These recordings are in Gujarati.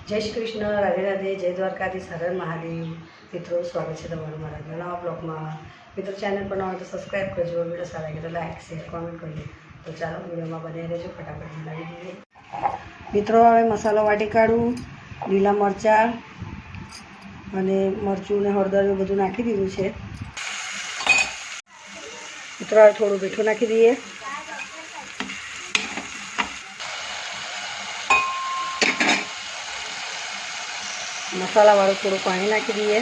જય શ્રી કૃષ્ણ, રાધે રાધે, જય દ્વારકાધીશ, હર હર મહાદેવ. મિત્રો, સ્વાગત છે તમારું મારા નવા બ્લોગમાં. મિત્રો, ચેનલ પર નવા તો સબસ્ક્રાઈબ કરજો, વિડીયો સારા લાગે તો લાઈક શેર કોમેન્ટ કરજો. તો ચાલો વિડીયોમાં બને રહેજો, ફટાફટ બનાવી દઈએ. મિત્રો, હવે મસાલો વાટી કાઢું. લીલા મરચાં અને મરચું ને હળદર એવું બધું નાખી દીધું છે. મિત્રો, હવે થોડું મીઠું નાખી દઈએ. મસાલાવાળું થોડું પાણી નાખી દઈએ.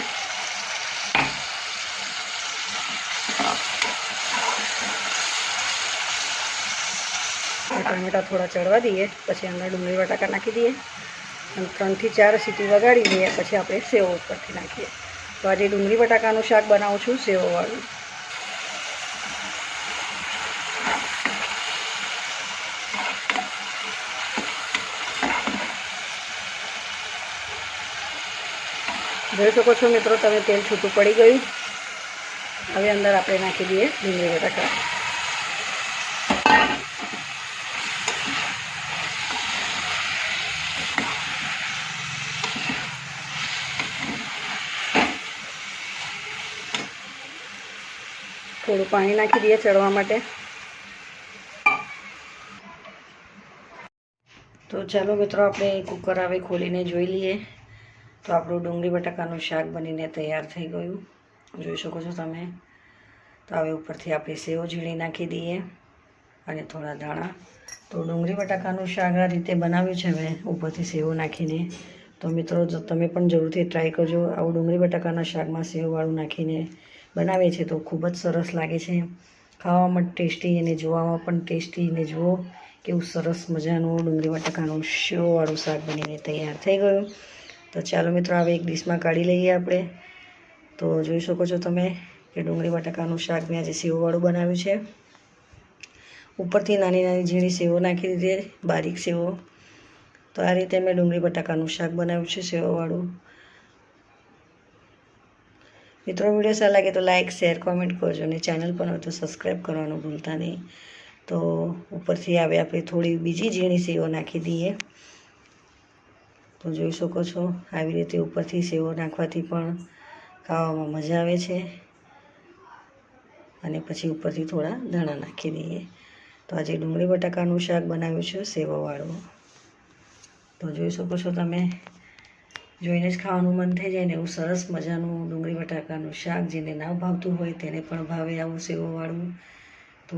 ટમેટા થોડા ચડવા દઈએ, પછી અંદર ડુંગળી બટાકા નાખી દઈએ અને 3 થી 4 સીટી વગાડી દઈએ. પછી આપણે સેવ ઉપરથી નાખીએ. તો આજે ડુંગળી બટાકાનું શાક બનાવું છું, સેવવાળું. જોઈ શકો છો મિત્રો તમે, તેલ છૂટું પડી ગયું. હવે અંદર આપણે નાખી દઈએ ડુંગળી બટાકા. થોડું પાણી નાખી દઈએ ચડવા માટે. તો ચાલો મિત્રો, આપણે કુકર હવે ખોલીને જોઈ લઈએ. તો આપણું ડુંગળી બટાકાનું શાક બનીને તૈયાર થઈ ગયું, જોઈ શકો છો તમે. તો હવે ઉપરથી આપણે સેવ ઝીણી નાખી દઈએ અને થોડા દાણા. તો ડુંગળી બટાકાનું શાક આ રીતે બનાવ્યું છે મેં, ઉપરથી સેવ નાખીને. તો મિત્રો, જો તમે પણ જરૂરથી ટ્રાય કરજો. આવું ડુંગળી બટાકાના શાકમાં સેવવાળું નાખીને બનાવે છે તો ખૂબ જ સરસ લાગે છે. ખાવામાં ટેસ્ટી અને જોવામાં પણ ટેસ્ટી. ને જુઓ કેવું સરસ મજાનું ડુંગળી બટાકાનું સેવવાળું શાક બનીને તૈયાર થઈ ગયું. તો ચાલો મિત્રો, હવે એક ડીશમાં કાઢી લઈએ આપણે. તો જોઈ શકો છો તમે કે ડુંગળી બટાકાનું શાક મેં આજે સેવવાળું બનાવ્યું છે. ઉપરથી નાની નાની ઝીણી સેવો નાખી દીધી, બારીક સેવો. તો આ રીતે મેં ડુંગળી બટાકાનું શાક બનાવ્યું છે, સેવવાળું. મિત્રો, વિડીયો સારા લાગે તો લાઈક શેર કોમેન્ટ કરજો અને ચેનલ પર હોય તો સબસ્ક્રાઈબ કરવાનું ભૂલતા નહીં. તો ઉપરથી આવે આપણે થોડી બીજી ઝીણી સેવો નાખી દઈએ. તો જોઈ શકો છો આવી રીતે ઉપરથી સેવો નાખવાથી પણ ખાવામાં મજા આવે છે. અને પછી ઉપરથી થોડા ધાણા નાખી દઈએ. તો આજે ડુંગળી બટાકાનું શાક બનાવ્યું છે સેવવાળું. તો જોઈ શકો છો તમે, જોઈને જ ખાવાનું મન થઈ જાય ને એવું સરસ મજાનું ડુંગળી બટાકાનું શાક. જેને ના ભાવતું હોય તેને પણ ભાવે આવું સેવવાળું. તો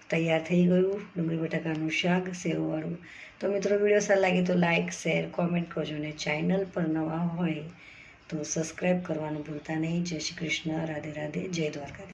તૈયાર થઈ ગયું ડુંગળી બટાકાનું શાક સેવવાળું. તો મિત્રો, વિડીયો સારો લાગે તો લાઈક શેર કોમેન્ટ કરજો અને ચેનલ પર નવા હોય તો સબસ્ક્રાઈબ કરવાનું ભૂલતા નહીં. જય શ્રી કૃષ્ણ, રાધે રાધે, જય દ્વારકા.